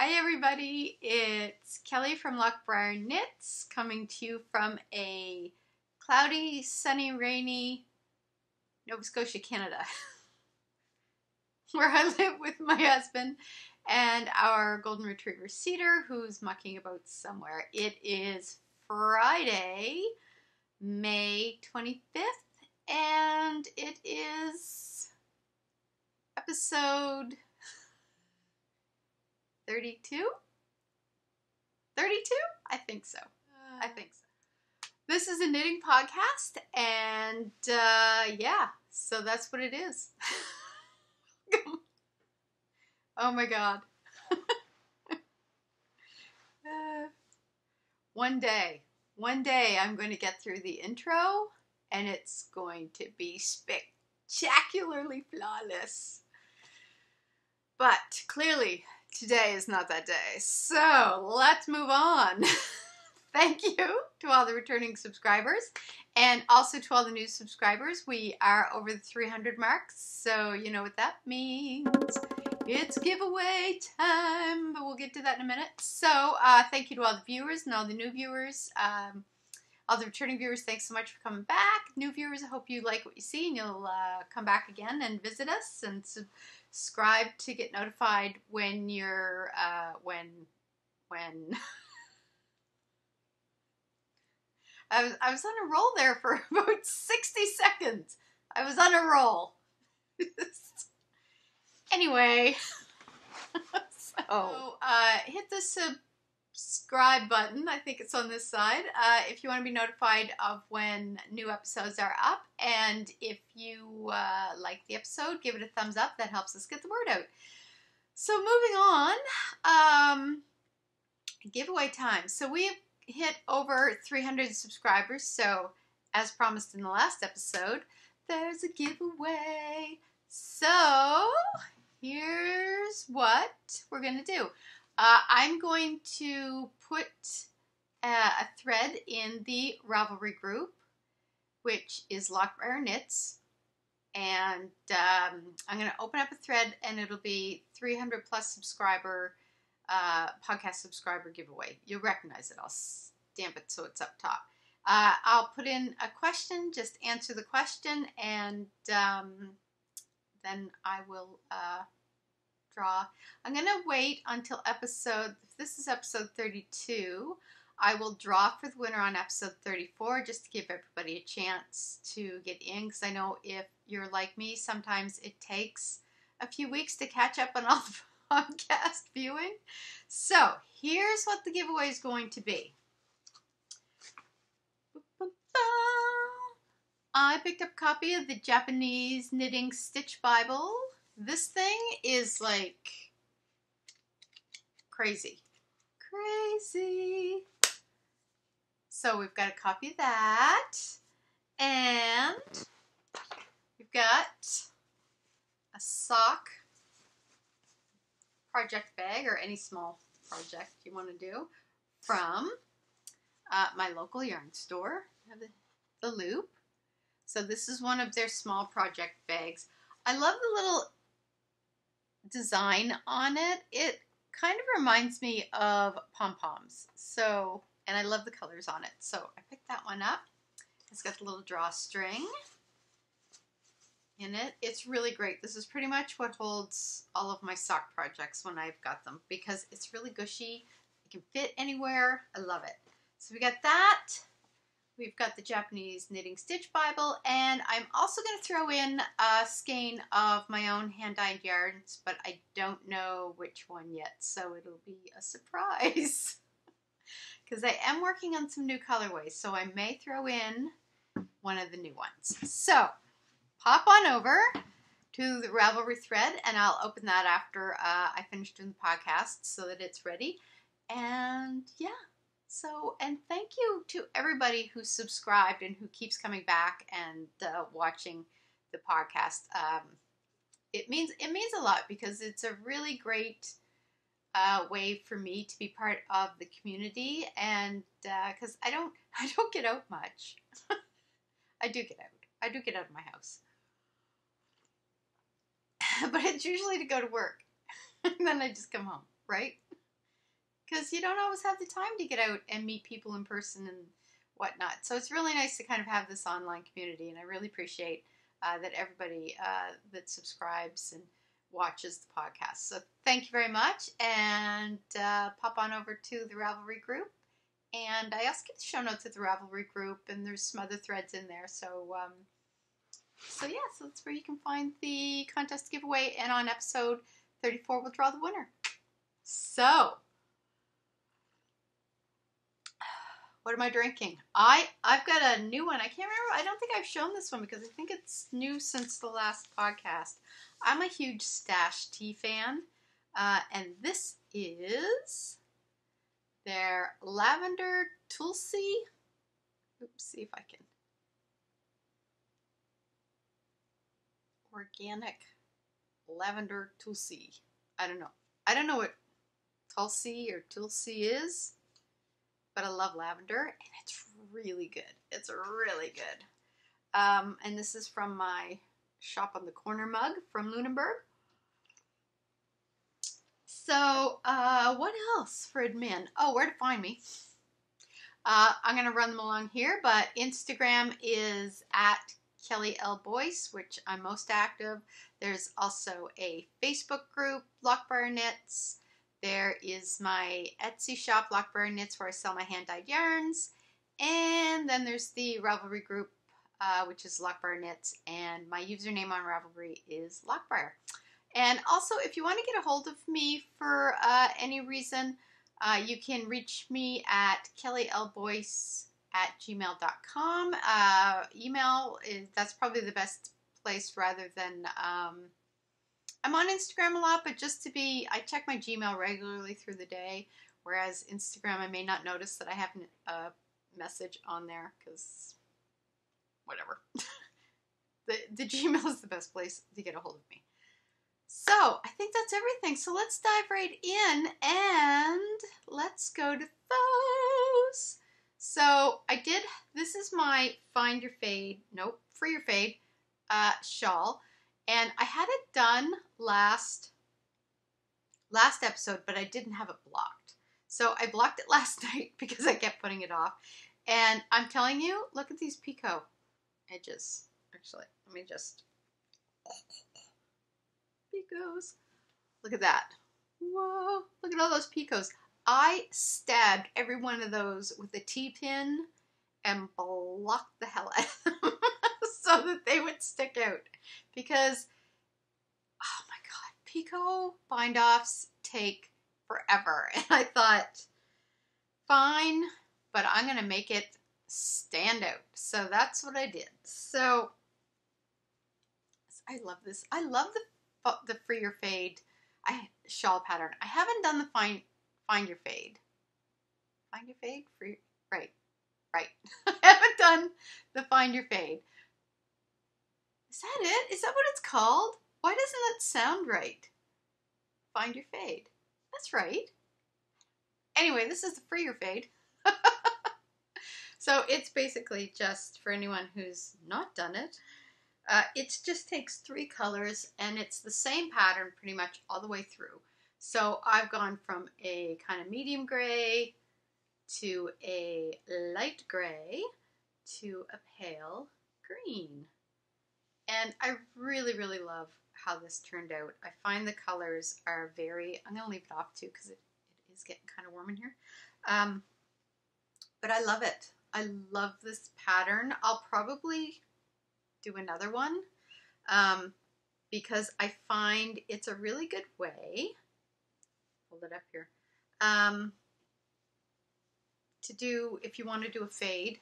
Hi everybody, it's Kelly from Loch Briar Knits coming to you from a cloudy, sunny, rainy Nova Scotia, Canada, where I live with my husband and our golden retriever Cedar, who's mucking about somewhere. It is Friday, May 25th, and it is episode 32? 32? I think so. This is a knitting podcast, and yeah, so that's what it is. Oh my god. One day I'm going to get through the intro, and it's going to be spectacularly flawless. But clearly, today is not that day, so let's move on. Thank you to all the returning subscribers, and also to all the new subscribers. We are over the 300 mark, so you know what that means. It's giveaway time, but we'll get to that in a minute. So thank you to all the viewers and all the new viewers. All the returning viewers, thanks so much for coming back. New viewers, I hope you like what you see and you'll come back again and visit us and subscribe to get notified when you're, when I was on a roll there for about 60 seconds. I was on a roll. Anyway, so hit the subscribe button. I think it's on this side if you want to be notified of when new episodes are up, and if you like the episode, give it a thumbs up. That helps us get the word out. So moving on, giveaway time. So we've hit over 300 subscribers, so as promised in the last episode, there's a giveaway. So here's what we're gonna do. I'm going to put a thread in the Ravelry Group, which is Loch Briar Knits, and I'm going to open up a thread, and it'll be 300 plus subscriber podcast subscriber giveaway. You'll recognize it. I'll stamp it so it's up top. I'll put in a question, just answer the question, and then I will draw. I'm going to wait until if this is episode 32, I will draw for the winner on episode 34 just to give everybody a chance to get in, because I know if you're like me, sometimes it takes a few weeks to catch up on all the podcast viewing. So here's what the giveaway is going to be. I picked up a copy of the Japanese Knitting Stitch Bible. This thing is like crazy. So we've got a copy of that, and we've got a sock project bag, or any small project you want to do, from my local yarn store. I have the loop. So this is one of their small project bags. I love the little design on it. It kind of reminds me of pom-poms. So, and I love the colors on it. So I picked that one up. It's got the little drawstring in it. It's really great. This is pretty much what holds all of my sock projects when I've got them, because it's really gushy. It can fit anywhere. I love it. So we got that. We've got the Japanese Knitting Stitch Bible, and I'm also going to throw in a skein of my own hand-dyed yarns, but I don't know which one yet, so it'll be a surprise. Because I am working on some new colorways, so I may throw in one of the new ones. So pop on over to the Ravelry thread, and I'll open that after I finish doing the podcast so that it's ready. And yeah. So, and thank you to everybody who subscribed and who keeps coming back and watching the podcast. It means a lot, because it's a really great way for me to be part of the community, and because I don't get out much. I do get out. I do get out of my house, but it's usually to go to work, and then I just come home, right? because you don't always have the time to get out and meet people in person and whatnot. So it's really nice to kind of have this online community, and I really appreciate that everybody that subscribes and watches the podcast. So thank you very much, and pop on over to the Ravelry Group. And I also get the show notes at the Ravelry Group, and there's some other threads in there. So yeah, so that's where you can find the contest giveaway. And on episode 34, we'll draw the winner. So, what am I drinking? I've got a new one. I can't remember. I don't think I've shown this one because I think it's new since the last podcast. I'm a huge Stash tea fan, and this is their Lavender Tulsi. Oops, see if I can. Organic Lavender Tulsi. I don't know. I don't know what Tulsi or Tulsi is, but I love lavender, and it's really good. It's really good. And this is from my Shop on the Corner mug from Lunenburg. So, what else for admin? Oh, where to find me? I'm going to run them along here, but Instagram is at Kelly L. Boyce, which I'm most active. There's also a Facebook group, Loch Briar Knits. There is my Etsy shop, Loch Briar Knits, where I sell my hand-dyed yarns. And then there's the Ravelry Group, which is Loch Briar Knits. And my username on Ravelry is Loch Briar. And also, if you want to get a hold of me for any reason, you can reach me at kellylboyce@gmail.com. Email, that's probably the best place rather than... I'm on Instagram a lot, but just to be, I check my Gmail regularly through the day, whereas Instagram, I may not notice that I have a message on there, because whatever. the Gmail is the best place to get a hold of me. So, I think that's everything. So, let's dive right in, and let's go to those. So, this is my Free Your Fade shawl. And I had it done last episode, but I didn't have it blocked. So I blocked it last night because I kept putting it off. And I'm telling you, look at these picot edges. Actually, let me just... Picots. Look at that. Whoa. Look at all those picots. I stabbed every one of those with a T-pin and blocked the hell out of them so that they would stick out. Because, oh my god, picot bind-offs take forever. And I thought, fine, but I'm going to make it stand out. So that's what I did. So, I love this. I love the Free Your Fade shawl pattern. I haven't done the Find Your Fade. Find Your Fade? Right. I haven't done the Find Your Fade. Is that it? Is that what it's called? Why doesn't that sound right? Find Your Fade. That's right. Anyway, this is the Free Your Fade. So it's basically just for anyone who's not done it. It just takes 3 colors, and it's the same pattern pretty much all the way through. So I've gone from a kind of medium gray to a light gray to a pale green. And I really, really love how this turned out. I find the colors are very... I'm going to leave it off too because it is getting kind of warm in here. But I love it. I love this pattern. I'll probably do another one because I find it's a really good way... Hold it up here. To do, if you want to do a fade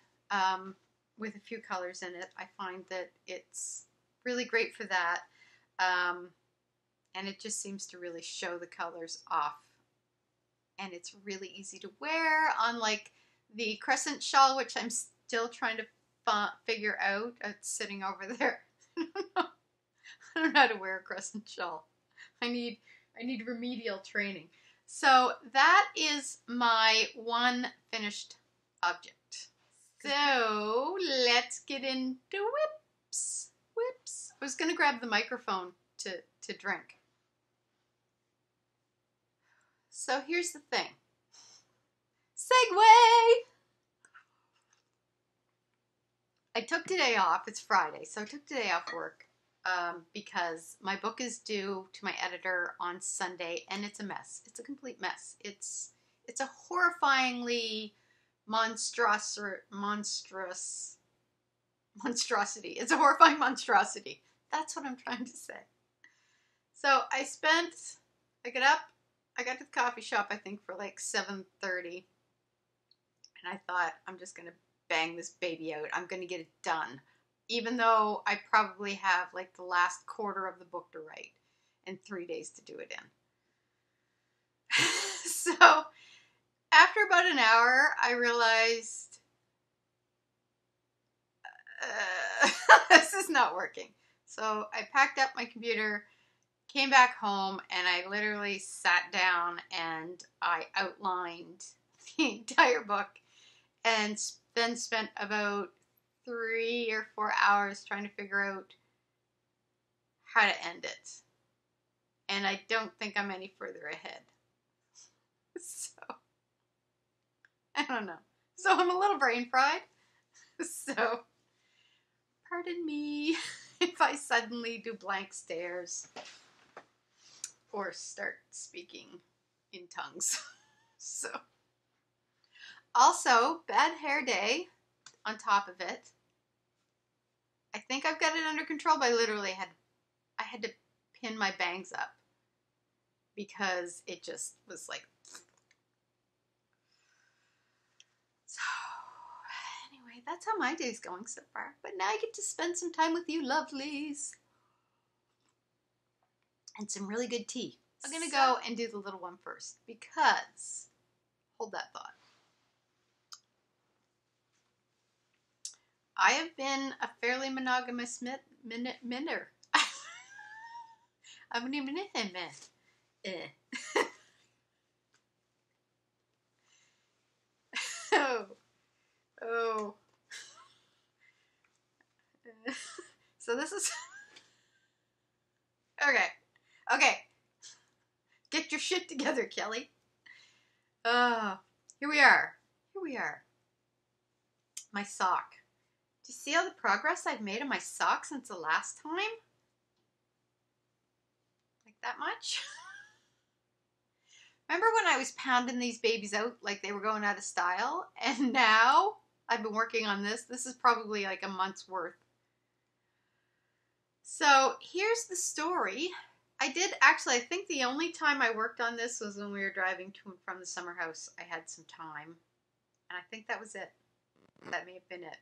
with a few colors in it, I find that it's really great for that. And it just seems to really show the colors off. And it's really easy to wear, unlike the crescent shawl, which I'm still trying to figure out. It's sitting over there. I don't know how to wear a crescent shawl. I need remedial training. So that is my one finished object. So let's get into whips. I was going to grab the microphone to drink. So here's the thing. Segue! I took today off. It's Friday, so I took today off work because my book is due to my editor on Sunday, and it's a mess. It's a complete mess. It's a horrifyingly monstrosity. It's a horrifying monstrosity. That's what I'm trying to say. So I got up, I got to the coffee shop, I think, for like 7:30. And I thought, I'm just going to bang this baby out. I'm going to get it done. Even though I probably have like the last quarter of the book to write and 3 days to do it in. So after about an hour, I realized this is not working. So I packed up my computer, came back home, and I literally sat down and I outlined the entire book and then spent about 3 or 4 hours trying to figure out how to end it. And I don't think I'm any further ahead. So, I don't know. So I'm a little brain fried. So, pardon me if I suddenly do blank stares or start speaking in tongues. So, also, bad hair day on top of it. I think I've got it under control, but I literally had to pin my bangs up because it just was like. So, anyway, that's how my day's going so far. But now I get to spend some time with you lovelies. And some really good tea. I'm going to go and do the little one first because, hold that thought. I have been a fairly monogamous minner. I'm an even Oh. So this is okay. Get your shit together, Kelly. Here we are. My sock. Do you see all the progress I've made on my sock since the last time? Like that much? Remember when I was pounding these babies out like they were going out of style? And now I've been working on this. This is probably like a month's worth. So here's the story. I think the only time I worked on this was when we were driving to and from the summer house. I had some time. And I think that was it. That may have been it.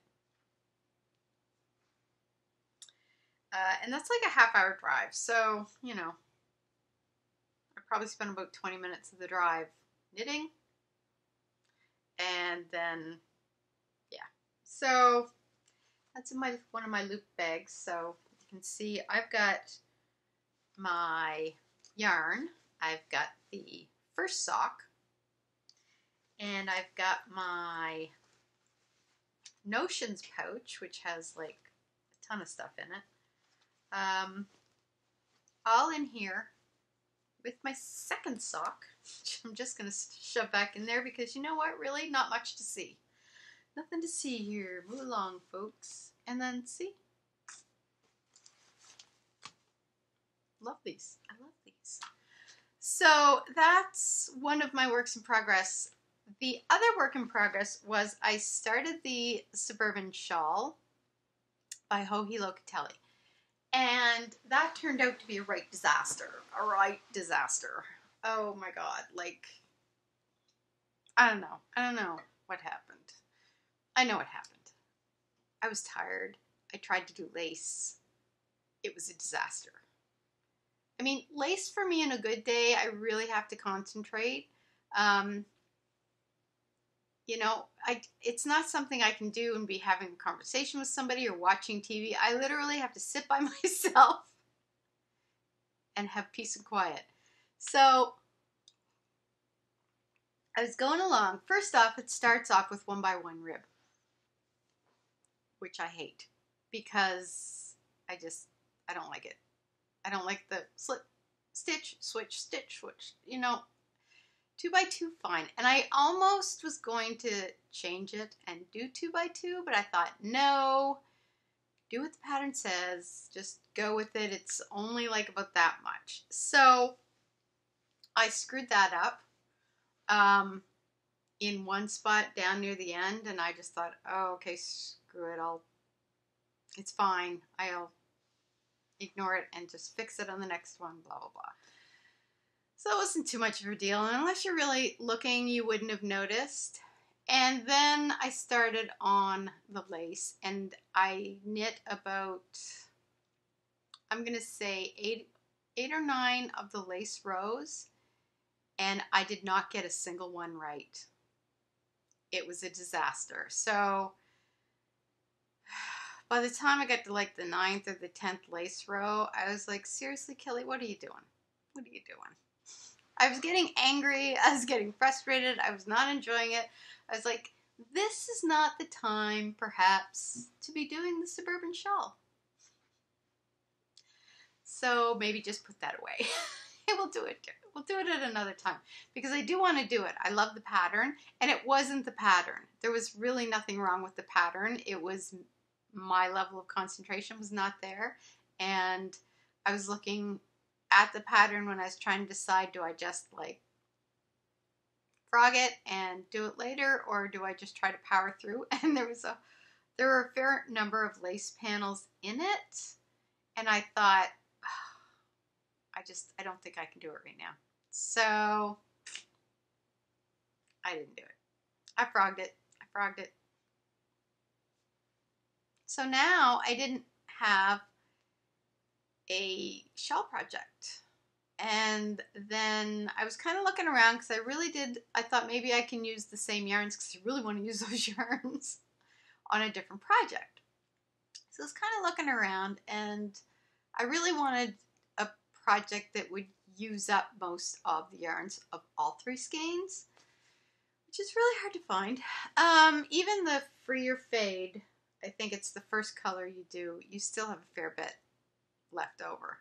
And that's like a half-hour drive. So, you know, I probably spent about 20 minutes of the drive knitting. And then, yeah. So, that's in one of my loop bags. So, you can see I've got my yarn. I've got the first sock. And I've got my Notions pouch, which has like a ton of stuff in it. All in here with my second sock, which I'm just going to shove back in there because you know what, really not much to see. Nothing to see here. Move along, folks. And then see. Love these. I love these. So that's one of my works in progress. The other work in progress was I started the Suburban Shawl by Joji Locatelli. And that turned out to be a right disaster. A right disaster. Oh my god. Like, I don't know what happened. I know what happened. I was tired. I tried to do lace. It was a disaster. I mean, lace for me in a good day, I really have to concentrate. You know, it's not something I can do and be having a conversation with somebody or watching TV. I literally have to sit by myself and have peace and quiet. So I was going along. First off, it starts off with 1x1 rib, which I hate because I don't like it. I don't like the slip, stitch, switch, you know. 2x2 fine. And I almost was going to change it and do 2x2, but I thought, no, do what the pattern says. Just go with it. It's only like about that much. So I screwed that up in one spot down near the end, and I just thought, oh, okay, screw it. It's fine. I'll ignore it and just fix it on the next one, blah, blah, blah. So it wasn't too much of a deal, and unless you're really looking, you wouldn't have noticed. And then I started on the lace, and I knit about, I'm going to say 8 or 9 of the lace rows, and I did not get a single one right. It was a disaster. So by the time I got to like the 9th or the 10th lace row, I was like, seriously, Kelly, what are you doing? What are you doing? I was getting angry. I was getting frustrated. I was not enjoying it. I was like, this is not the time, perhaps, to be doing the Suburban Shawl. So maybe just put that away. We'll do it. We'll do it at another time because I do want to do it. I love the pattern, and it wasn't the pattern. There was really nothing wrong with the pattern. It was my level of concentration was not there, and I was looking at the pattern when I was trying to decide, do I just like frog it and do it later, or do I just try to power through? And there were a fair number of lace panels in it, and I thought, I don't think I can do it right now. So I didn't do it. I frogged it. So now I didn't have a shawl project. And then I was kind of looking around because I thought maybe I can use the same yarns because I really want to use those yarns on a different project. So I was kind of looking around, and I really wanted a project that would use up most of the yarns of all 3 skeins, which is really hard to find. Even the Freer Fade, I think it's the first color you do, you still have a fair bit left over.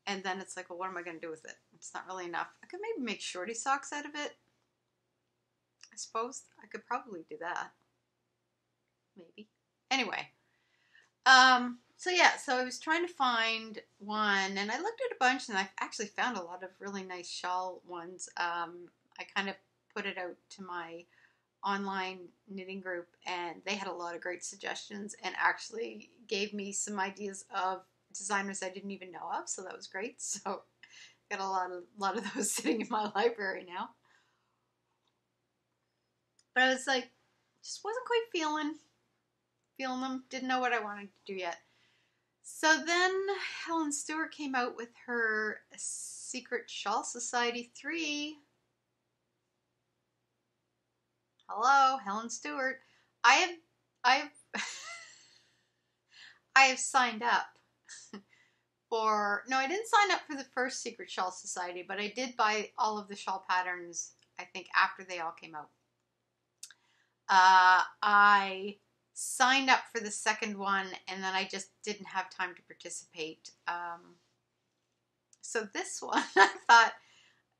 And then it's like, well, what am I going to do with it? It's not really enough. I could maybe make shorty socks out of it. I suppose I could probably do that. Maybe. Anyway. So I was trying to find one, and I looked at a bunch, and I actually found a lot of really nice shawl ones. I kind of put it out to my online knitting group, and they had a lot of great suggestions and actually gave me some ideas of designers I didn't even know of, so that was great. So got a lot of those sitting in my library now. But I was like, just wasn't quite feeling them, didn't know what I wanted to do yet. So then Helen Stewart came out with her Secret Shawl Society 3. Hello, Helen Stewart. I have signed up for, no, I didn't sign up for the first Secret Shawl Society, but I did buy all of the shawl patterns, I think, after they all came out. I signed up for the second one, and then I just didn't have time to participate. So this one, I thought,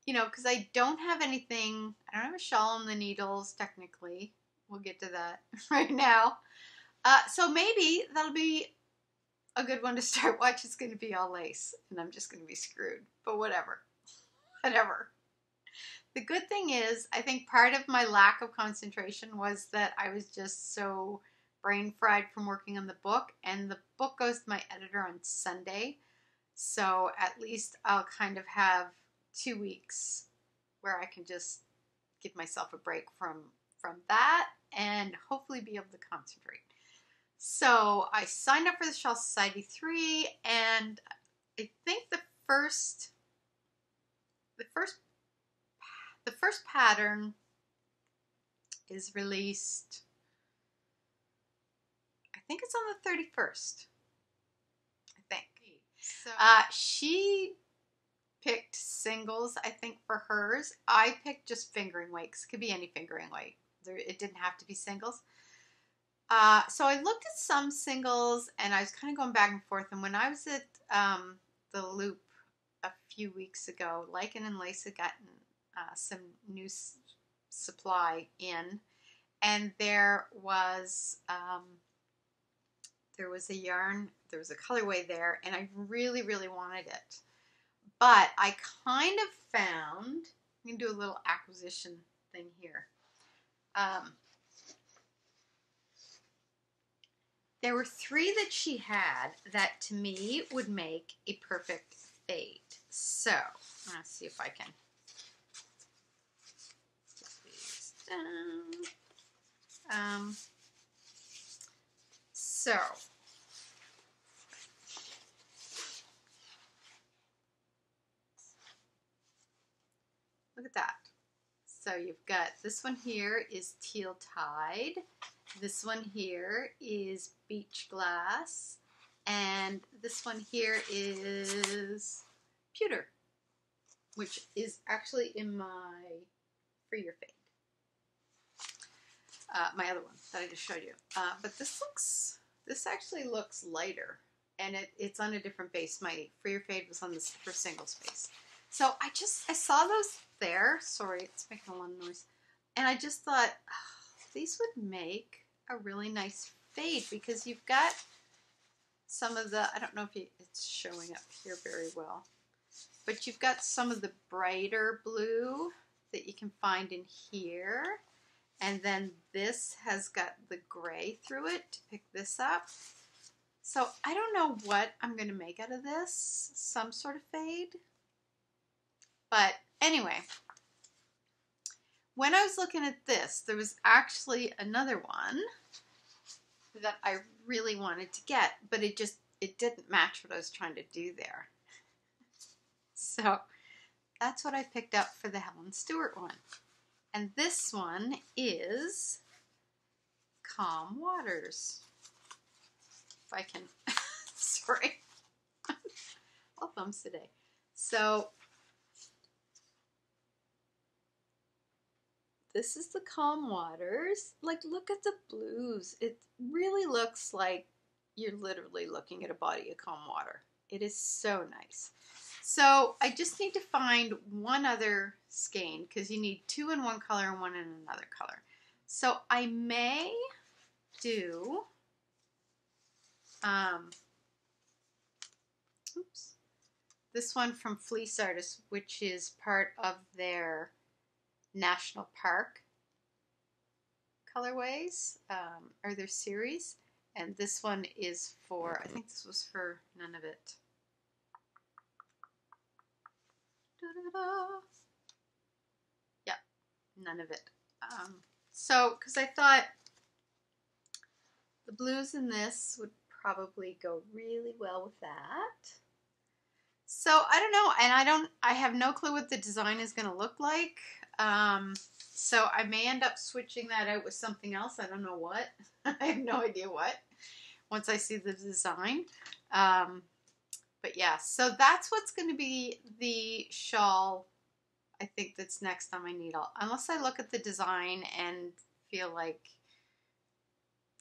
you know, because I don't have anything, I don't have a shawl on the needles, technically. We'll get to that right now. So maybe that'll be a good one to start. Watch, it's going to be all lace, and I'm just going to be screwed. But whatever. Whatever. The good thing is, I think part of my lack of concentration was that I was just so brain fried from working on the book, and the book goes to my editor on Sunday. So at least I'll kind of have 2 weeks where I can just give myself a break from that and hopefully be able to concentrate. So I signed up for the Shawl Society 3, and I think the first pattern is released, I think it's on the 31st, I think. So she picked singles, I think, for hers. I picked just fingering weight, 'cause it could be any fingering weight. It didn't have to be singles. So I looked at some singles, and I was kind of going back and forth. And when I was at the Loop a few weeks ago, Lichen Lace had gotten some new supply in, and there was a yarn, there was a colorway there, and I really, really wanted it. But I kind of found, I'm going to do a little acquisition thing here. There were 3 that she had that to me would make a perfect fade. So, let's see if I can get these down. So, look at that. So you've got this one here is Teal Tide. This one here is Beach Glass. And this one here is Pewter, which is actually in my Free Your Fade. My other one that I just showed you. But this actually looks lighter, and it's on a different base. My Free Your Fade was on this for single space. So I saw those there. Sorry, it's making a lot of noise. And I just thought, oh, these would make a really nice fade, because you've got some of the, I don't know if it's showing up here very well, but you've got some of the brighter blue that you can find in here. And then this has got the gray through it to pick this up. So I don't know what I'm going to make out of this. Some sort of fade. But anyway, when I was looking at this, there was actually another one that I really wanted to get, but it didn't match what I was trying to do there. So that's what I picked up for the Helen Stewart one. And this one is Calm Waters. If I can, sorry, all thumbs today. So this is the Calm Waters. Like, look at the blues. It really looks like you're literally looking at a body of calm water. It is so nice. So I just need to find one other skein, because you need 2 in one color and 1 in another color. So I may do, this one from Fleece Artists, which is part of their National Park colorways, or their series. And this one is for, I think this was for None of It. Yeah, None of It. So, because I thought the blues in this would probably go really well with that. So I don't know, and I have no clue what the design is going to look like. So I may end up switching that out with something else. I don't know what. I have no idea what, once I see the design. But yeah, so that's what's going to be the shawl, I think, that's next on my needle. Unless I look at the design and feel like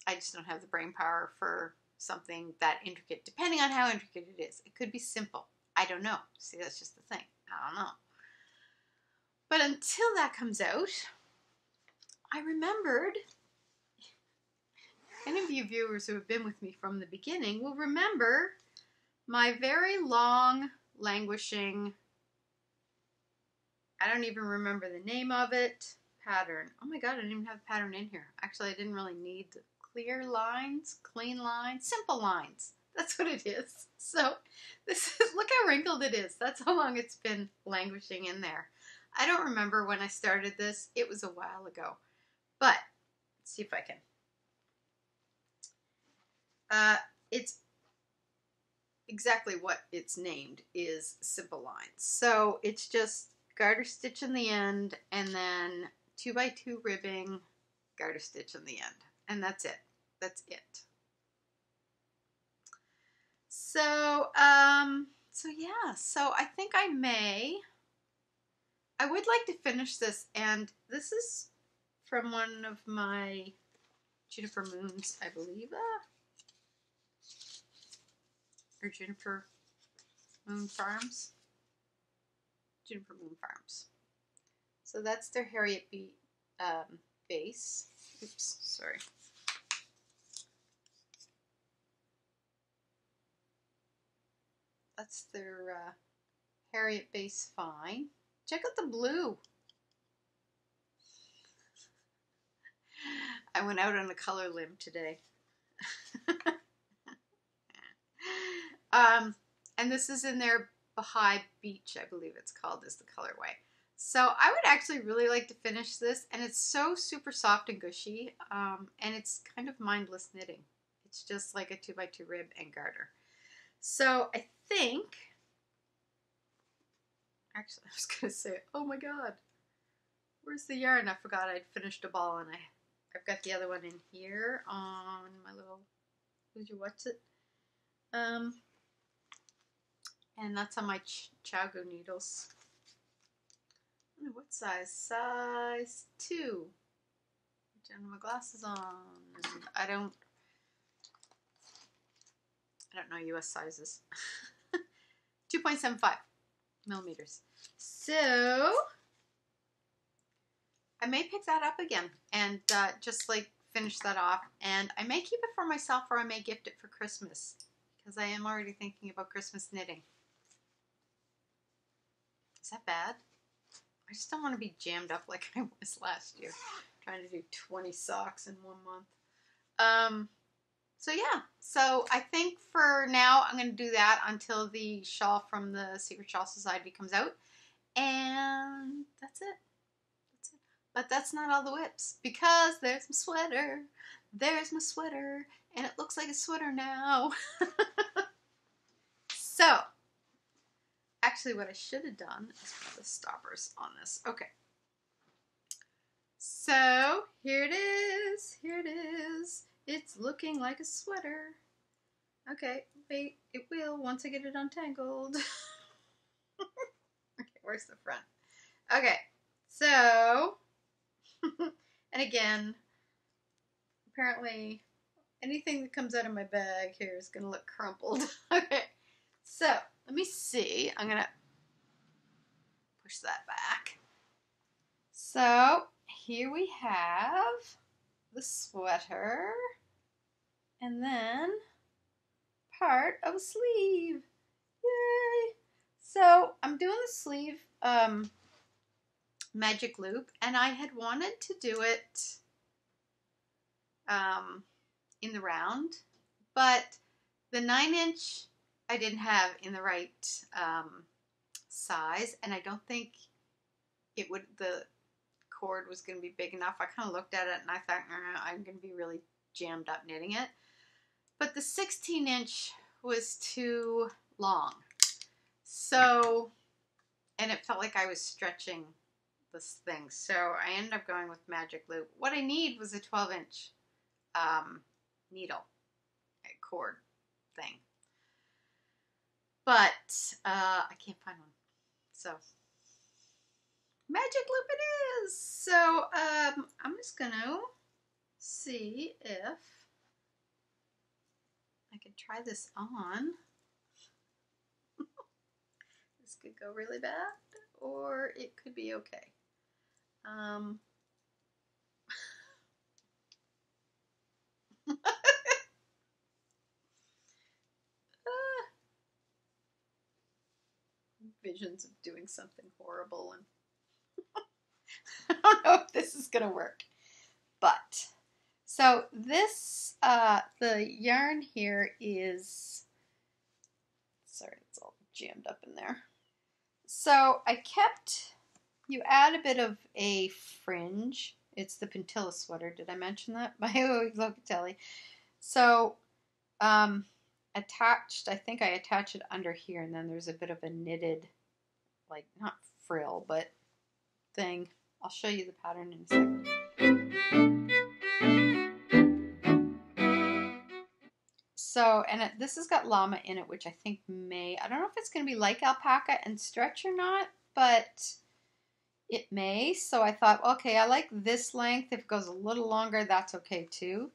I just don't have the brain power for something that intricate, depending on how intricate it is. It could be simple. I don't know. See, that's just the thing. I don't know. But until that comes out, I remembered, any of you viewers who have been with me from the beginning will remember my very long, languishing, I don't even remember the name of it, pattern. Oh my God, I didn't even have a pattern in here. Actually, I didn't really need the clear lines, clean lines, simple lines. That's what it is. So this is, look how wrinkled it is. That's how long it's been languishing in there. I don't remember when I started this. It was a while ago. But let's see if I can. It's exactly what it's named, is simple lines. So it's just garter stitch in the end, and then 2x2 ribbing, garter stitch in the end. And that's it. That's it. So, yeah, so I think I would like to finish this, and this is from one of my Juniper Moons, I believe, or Juniper Moon Farms. Juniper Moon Farms. So that's their Herriot base. Oops, sorry. That's their Herriot base fine. Check out the blue. I went out on a color limb today. And this is in their Bahia Beach, I believe it's called, is the colorway. So I would actually really like to finish this, and it's so super soft and gushy, and it's kind of mindless knitting. It's just like a 2x2 rib and garter. So I think, actually I was going to say, oh my god, where's the yarn? I forgot I'd finished a ball, and I've got the other one in here on my little, what's it? And that's on my Chago needles. I don't know what size. Size 2. Turn my glasses on. And I don't know US sizes. 2.75 millimeters. So I may pick that up again and just like finish that off. And I may keep it for myself, or I may gift it for Christmas, because I am already thinking about Christmas knitting. Is that bad? I just don't want to be jammed up like I was last year, trying to do 20 socks in 1 month. So yeah, so I think for now I'm going to do that until the shawl from the Secret Shawl Society comes out, and that's it. That's it. But that's not all the whips, because there's my sweater. There's my sweater, and it looks like a sweater now. So actually, what I should have done is put the stoppers on this. Okay. So here it is. Here it is. It's looking like a sweater. Okay, wait. It will once I get it untangled. Okay, where's the front? Okay, so, and again, apparently anything that comes out of my bag here is going to look crumpled. Okay, so let me see. I'm going to push that back. So here we have the sweater, and then part of a sleeve. Yay! So I'm doing the sleeve magic loop, and I had wanted to do it in the round, but the 9-inch I didn't have in the right size, and I don't think it would, the cord was going to be big enough. I kind of looked at it and I thought, I'm going to be really jammed up knitting it. But the 16-inch was too long. So, and it felt like I was stretching this thing. So I ended up going with magic loop. What I need was a 12-inch needle, cord thing. But I can't find one. So magic loop it is. So I'm just gonna see if I can try this on. This could go really bad, or it could be okay. Visions of doing something horrible, and I don't know if this is gonna work. But so this the yarn here is, sorry, it's all jammed up in there. So I kept, you add a bit of a fringe. It's the Puntilla Sweater. Did I mention that? By Joji Locatelli. So attached, I think I attach it under here, and then there's a bit of a knitted, like, not frill, but thing. I'll show you the pattern in a second. So, and this has got llama in it, which I think may, I don't know if it's going to be like alpaca and stretch or not, but it may. So I thought, okay, I like this length. If it goes a little longer, that's okay too,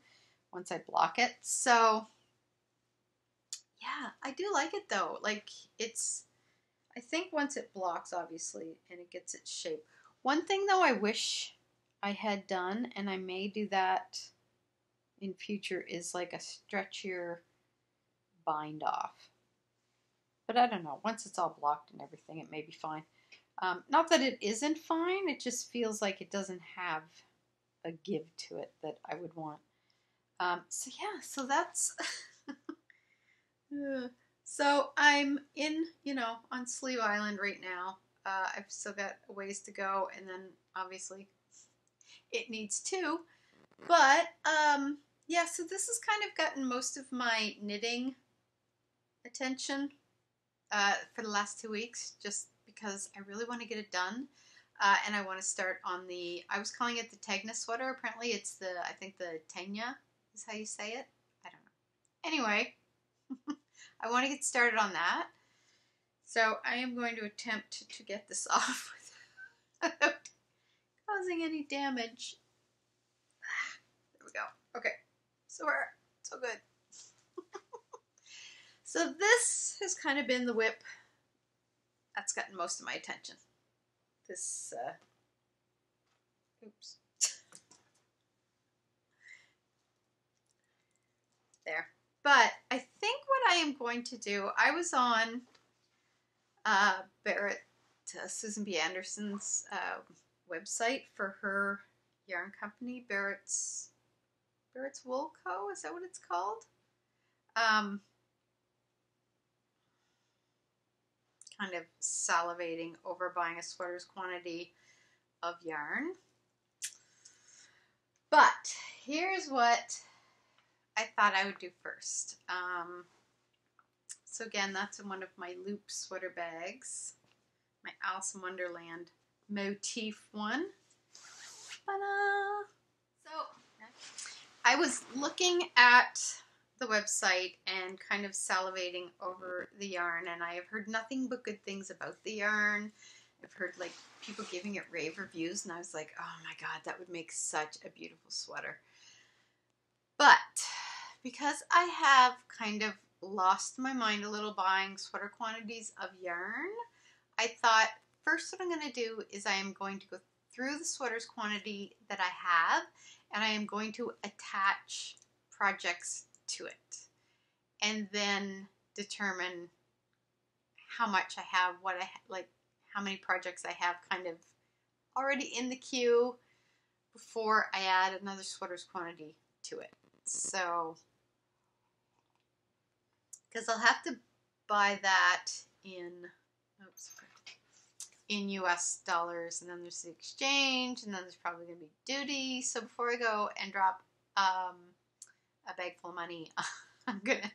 once I block it. So yeah, I do like it though. Like, it's, I think once it blocks, obviously, and it gets its shape. One thing though I wish I had done, and I may do that in future, is like a stretchier bind off. But I don't know. Once it's all blocked and everything, it may be fine. Not that it isn't fine, it just feels like it doesn't have a give to it that I would want. So yeah, so that's... So I'm in, on Sleeve Island right now. I've still got a ways to go, and then obviously it needs two. But yeah, so this has kind of gotten most of my knitting attention for the last 2 weeks, just because I really want to get it done. And I want to start on the, I was calling it the Tegna sweater. Apparently it's I think the Tegna is how you say it. I don't know. Anyway, I want to get started on that. So I am going to attempt to get this off without causing any damage. There we go. Okay. So good. So this has kind of been the whip that's gotten most of my attention. This, oops. There. But I think what I am going to do, I was on Barrett, Susan B. Anderson's website for her yarn company, Barrett's Wool Co. Is that what it's called? Kind of salivating over buying a sweater's quantity of yarn. But here's what I thought I would do first. So again, that's in one of my loop sweater bags, my Alice in Wonderland motif one. Ta-da! So I was looking at the website and kind of salivating over the yarn, and I have heard nothing but good things about the yarn. I've heard like people giving it rave reviews, and I was like, oh my god, that would make such a beautiful sweater. But because I have kind of lost my mind a little buying sweater quantities of yarn, I thought first what I'm going to do is I am going to go through the sweaters quantity that I have, and I am going to attach projects to it, and then determine how much I have, what I like, how many projects I have kind of already in the queue before I add another sweaters quantity to it. So, because I'll have to buy that in, in US dollars, and then there's the exchange, and then there's probably going to be duty. So before I go and drop a bag full of money, I'm gonna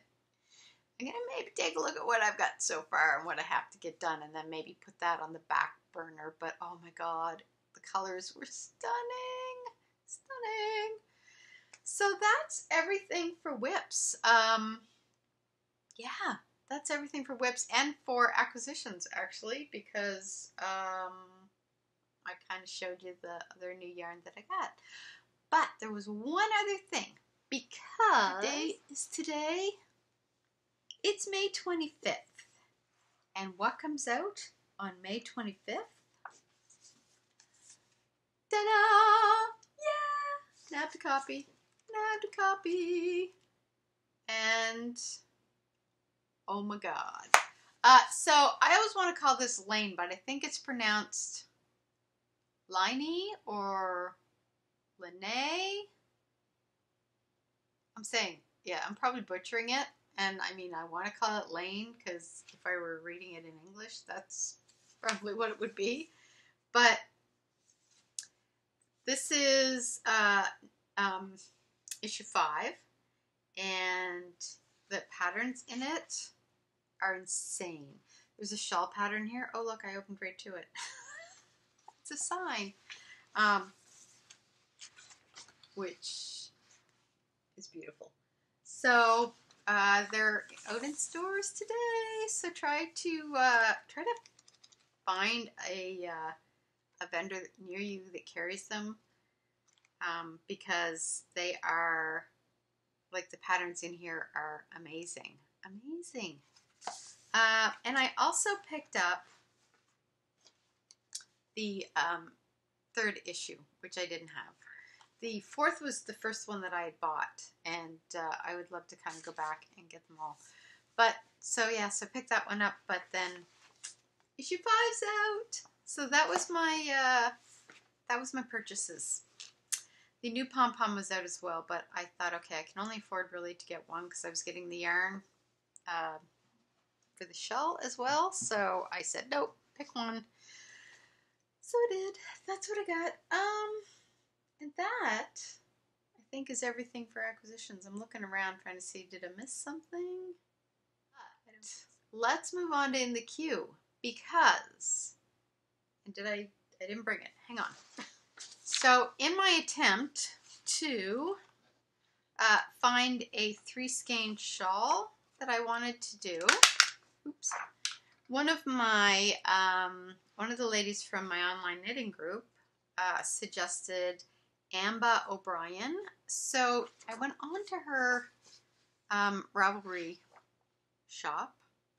maybe take a look at what I've got so far and what I have to get done, and then maybe put that on the back burner. But oh my god, the colors were stunning, stunning. So that's everything for whips. Yeah, that's everything for whips and for acquisitions, actually, because I kind of showed you the other new yarn that I got. But there was one other thing, because what day is today? It's May 25th. And what comes out on May 25th? Ta-da! Yeah! Nabbed a copy. Nabbed a copy. And oh my god. So I always want to call this Lane, but I think it's pronounced Liney or Lene. I'm saying, yeah, I'm probably butchering it. And I mean, I want to call it Lane because if I were reading it in English, that's probably what it would be. But this is issue 5, and the patterns in it are insane. There's a shawl pattern here. Oh, look, I opened right to it. It's a sign, which is beautiful. So they're out in stores today. So try to find a vendor near you that carries them, because they are, like, the patterns in here are amazing, amazing. And I also picked up the third issue, which I didn't have. The fourth was the first one that I had bought, and I would love to kind of go back and get them all. But, so yeah, so I picked that one up, but then issue 5's out. So that was my purchases. The new pom-pom was out as well, but I thought, okay, I can only afford really to get one because I was getting the yarn for the shawl as well. So I said, nope, pick one. So I did. That's what I got. And that, I think, is everything for acquisitions. I'm looking around trying to see, did I miss something? Let's move on to in the queue because, and I didn't bring it. Hang on. So in my attempt to find a 3-skein shawl that I wanted to do, oops, one of the ladies from my online knitting group suggested AMBAH O'Brien. So I went on to her Ravelry shop,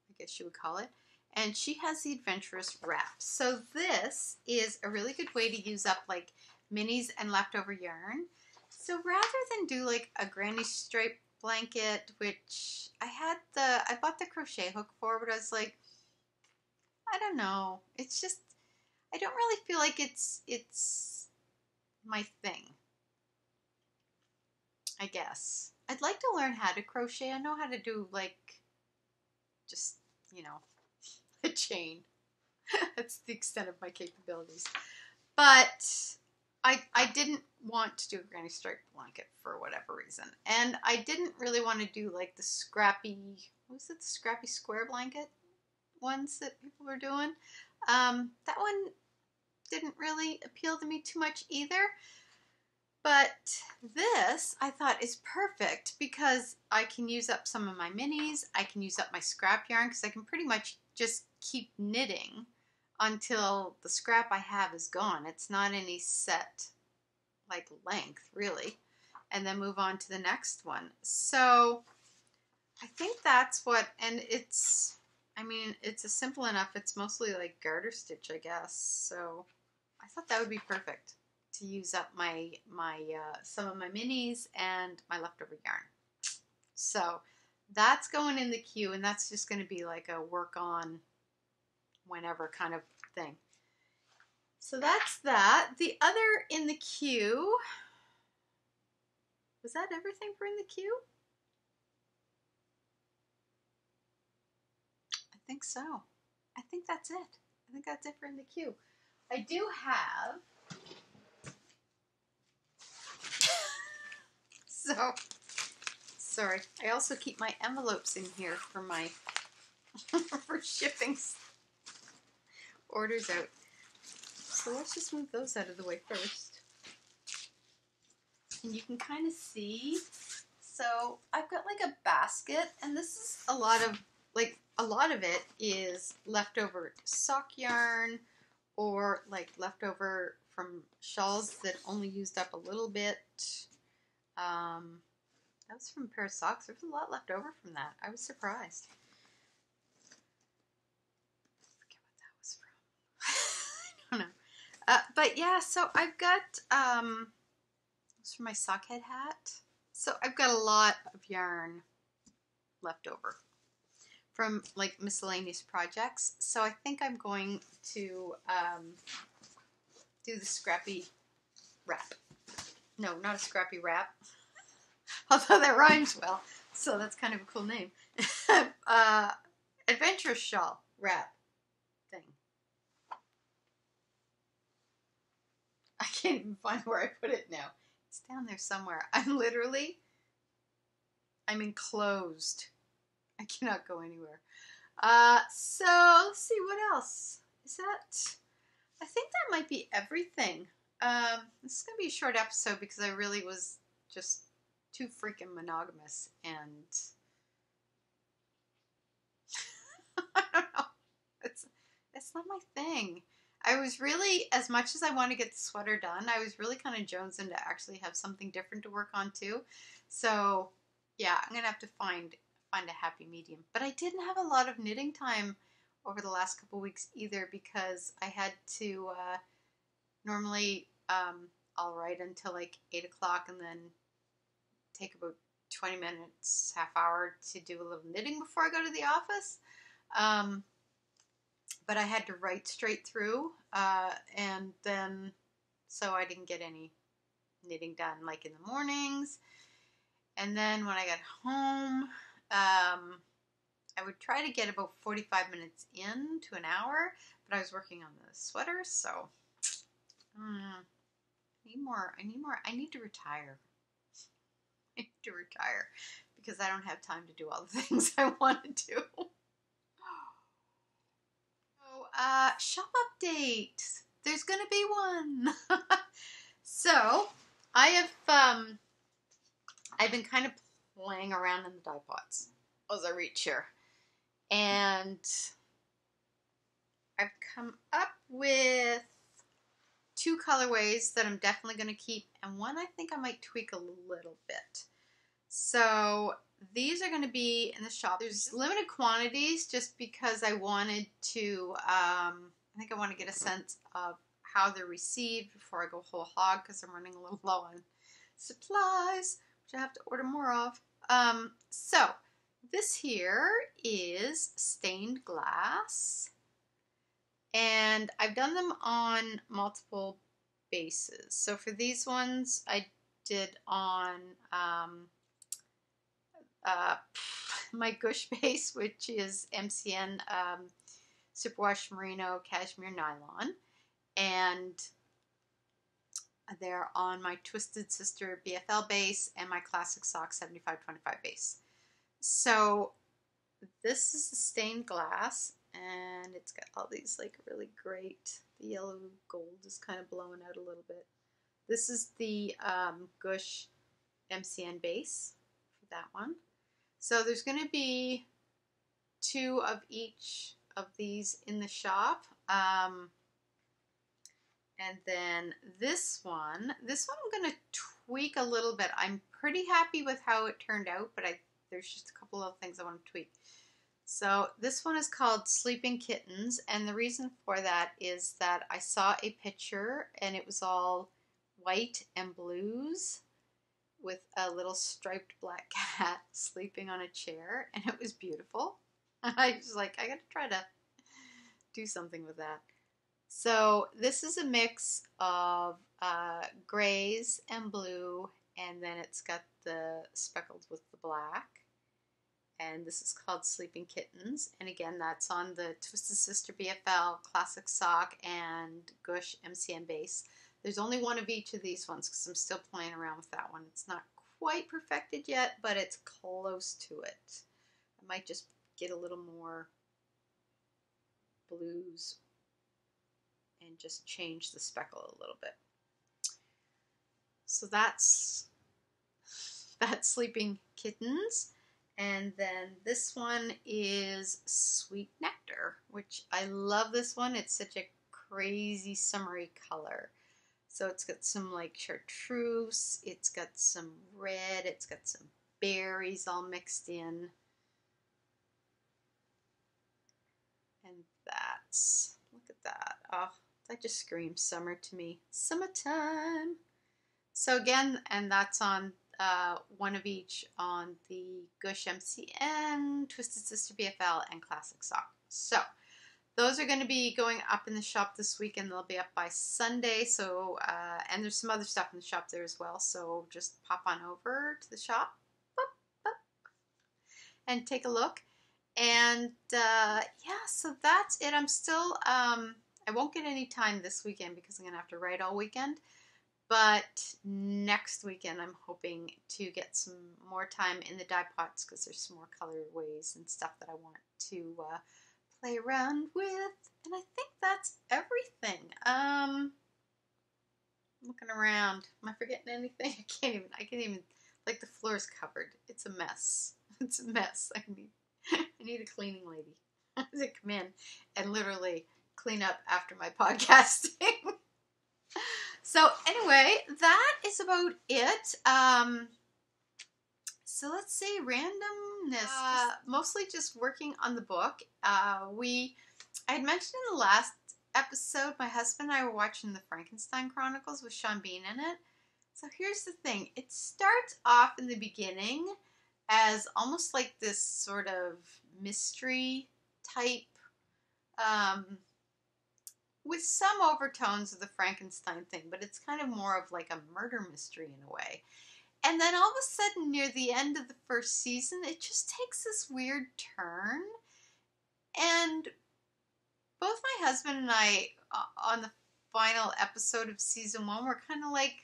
I guess you would call it, and she has the Adventurous Wrap. So this is a really good way to use up like minis and leftover yarn. So rather than do like a granny stripe blanket, which I bought the crochet hook for, but I was like, I don't know. It's just, I don't really feel like it's my thing, I guess. I'd like to learn how to crochet. I know how to do like, just, you know, a chain. That's the extent of my capabilities. But I didn't want to do a granny stripe blanket for whatever reason. And I didn't really want to do like the scrappy, what was it, the scrappy square blanket ones that people were doing. That one didn't really appeal to me too much either. But this, I thought, is perfect because I can use up some of my minis. I can use up my scrap yarn because I can pretty much just keep knitting until the scrap I have is gone. It's not any set, like, length, really. And then move on to the next one. So I think that's what, and it's, I mean, it's a simple enough, it's mostly like garter stitch, I guess. So I thought that would be perfect to use up my some of my minis and my leftover yarn. So that's going in the queue, and that's just going to be like a work on whenever kind of thing. So that's that. The other in the queue, was that everything for in the queue? I think so. I think that's it. I think that's it for in the queue. I do have so sorry. I also keep my envelopes in here for my for shipping orders out. So let's just move those out of the way first. And you can kind of see. So I've got like a basket, and this is a lot of it is leftover sock yarn or like leftover from shawls that only used up a little bit. That was from a pair of socks. There was a lot left over from that. I was surprised. I forget what that was from. I don't know. But yeah, so I've got, it's from my sockhead hat. So I've got a lot of yarn left over from like miscellaneous projects. So I think I'm going to do the scrappy wrap. No, not a scrappy wrap. Although that rhymes well, so that's kind of a cool name. Adventurous shawl wrap thing. I can't even find where I put it now. It's down there somewhere. I'm enclosed. I cannot go anywhere. So let's see, what else? Is that, I think that might be everything. This is going to be a short episode because I really was just too freaking monogamous, and I don't know. It's not my thing. I was really, as much as I want to get the sweater done, I was really kind of jonesing to actually have something different to work on too. So yeah, I'm gonna have to find a happy medium. But I didn't have a lot of knitting time over the last couple weeks either because I had to Normally, I'll write until like 8 o'clock and then take about 20 minutes, half hour to do a little knitting before I go to the office. But I had to write straight through, and then, so I didn't get any knitting done like in the mornings. And then when I got home, I would try to get about 45 minutes in to an hour, but I was working on the sweater, so I need to retire. I need to retire because I don't have time to do all the things I want to do. So, shop update. There's gonna be one. So, I've been kind of playing around in the dye pots as I reach here, and I've come up with 2 colorways that I'm definitely going to keep, and one I think I might tweak a little bit. So these are going to be in the shop. There's limited quantities just because I wanted to, I think I want to get a sense of how they're received before I go whole hog, because I'm running a little low on supplies, which I have to order more of. So this here is stained glass, and I've done them on multiple bases. So for these ones, I did on my Gush base, which is MCN Superwash Merino Cashmere Nylon, and they're on my Twisted Sister BFL base and my Classic Sock 7525 base. So this is the stained glass, and it's got all these like really great, the yellow gold is kind of blowing out a little bit. This is the Gush MCN base for that one. So there's going to be 2 of each of these in the shop. And then this one I'm going to tweak a little bit. I'm pretty happy with how it turned out, but there's just a couple of things I want to tweak. So this one is called Sleeping Kittens, and the reason for that is that I saw a picture and it was all white and blues with a little striped black cat sleeping on a chair, and it was beautiful. I was like, I gotta try to do something with that. So this is a mix of grays and blue, and then it's got the speckled with the black. And this is called Sleeping Kittens. And again, that's on the Twisted Sister BFL, Classic Sock, and Gush MCN base. There's only 1 of each of these ones because I'm still playing around with that one. It's not quite perfected yet, but it's close to it. I might just get a little more blues and just change the speckle a little bit. So that's Sleeping Kittens. And then this one is Sweet Nectar, which I love this one. It's such a crazy summery color. So it's got some like chartreuse, it's got some red, it's got some berries all mixed in. And that's, look at that. Oh, that just screams summer to me. Summertime. So again, and that's on 1 of each on the Gush MCN, Twisted Sister BFL, and Classic Sock. So those are going to be going up in the shop this weekend. They'll be up by Sunday. So and there's some other stuff in the shop there as well. So just pop on over to the shop and take a look. And yeah, so that's it. I'm still I won't get any time this weekend because I'm going to have to write all weekend. But next weekend, I'm hoping to get some more time in the dye pots because there's some more colorways and stuff that I want to play around with. And I think that's everything. Looking around, am I forgetting anything? I can't even. Like the floor is covered. It's a mess. It's a mess. I need a cleaning lady to come in and literally clean up after my podcasting. So anyway, that is about it. So let's see, randomness. Mostly just working on the book. I had mentioned in the last episode, my husband and I were watching the Frankenstein Chronicles with Sean Bean in it. So here's the thing. It starts off in the beginning as almost like this sort of mystery type, with some overtones of the Frankenstein thing, but it's kind of more of like a murder mystery in a way. And then all of a sudden, near the end of the first season, it just takes this weird turn. And both my husband and I, on the final episode of season 1, were kind of like,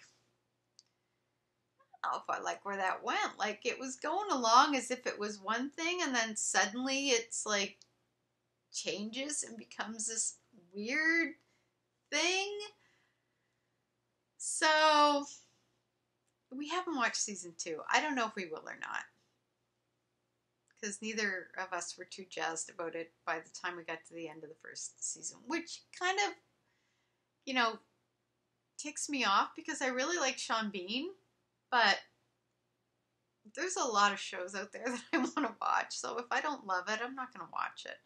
I don't know if I like where that went. Like, it was going along as if it was one thing, and then suddenly it's like changes and becomes this weird thing. So we haven't watched season 2. I don't know if we will or not, because neither of us were too jazzed about it by the time we got to the end of the first season, which kind of, you know, ticks me off because I really like Sean Bean, but there's a lot of shows out there that I want to watch, so if I don't love it, I'm not going to watch it.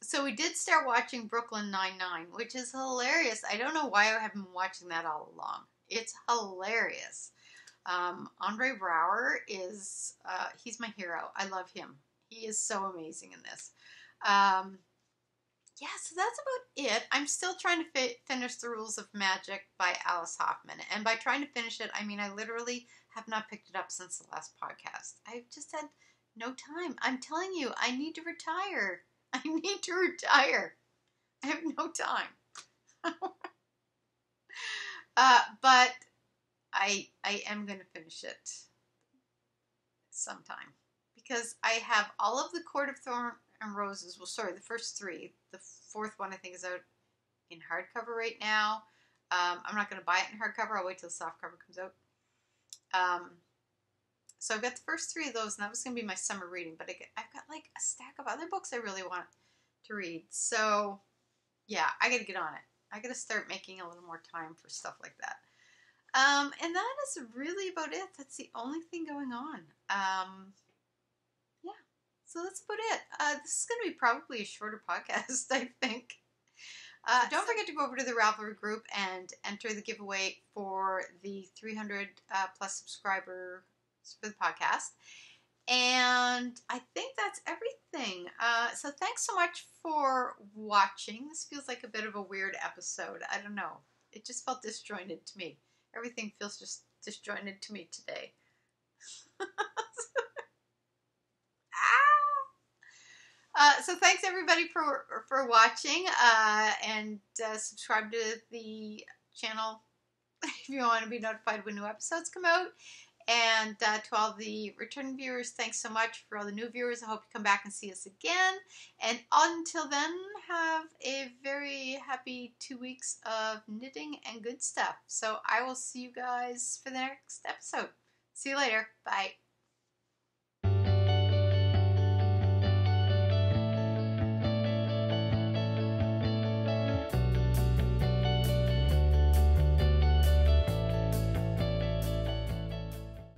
So we did start watching Brooklyn Nine-Nine, which is hilarious. I don't know why I haven't been watching that all along. It's hilarious. Andre Braugher is, he's my hero. I love him. He is so amazing in this. Yeah, so that's about it. I'm still trying to finish The Rules of Magic by Alice Hoffman. And by trying to finish it, I mean I literally have not picked it up since the last podcast. I've just had no time. I'm telling you, I need to retire. I need to retire. I have no time. But I am going to finish it sometime. Because I have all of the Court of Thorn and Roses. Well, sorry, the first 3. The 4th one I think is out in hardcover right now. I'm not going to buy it in hardcover. I'll wait till the softcover comes out. So I've got the first 3 of those, and that was going to be my summer reading. But I've got like a stack of other books I really want to read. So yeah, I got to get on it. I got to start making a little more time for stuff like that. And that is really about it. That's the only thing going on. Yeah, so that's about it. This is going to be probably a shorter podcast, I think. Don't forget to go over to the Ravelry Group and enter the giveaway for the 300 plus subscribers for the podcast. And I think that's everything. So thanks so much for watching. This feels like a bit of a weird episode. I don't know. It just felt disjointed to me. Everything feels just disjointed to me today. So thanks everybody for watching, and subscribe to the channel if you want to be notified when new episodes come out. And to all the returning viewers, thanks so much. For all the new viewers, I hope you come back and see us again. And until then, have a very happy 2 weeks of knitting and good stuff. So I will see you guys for the next episode. See you later. Bye.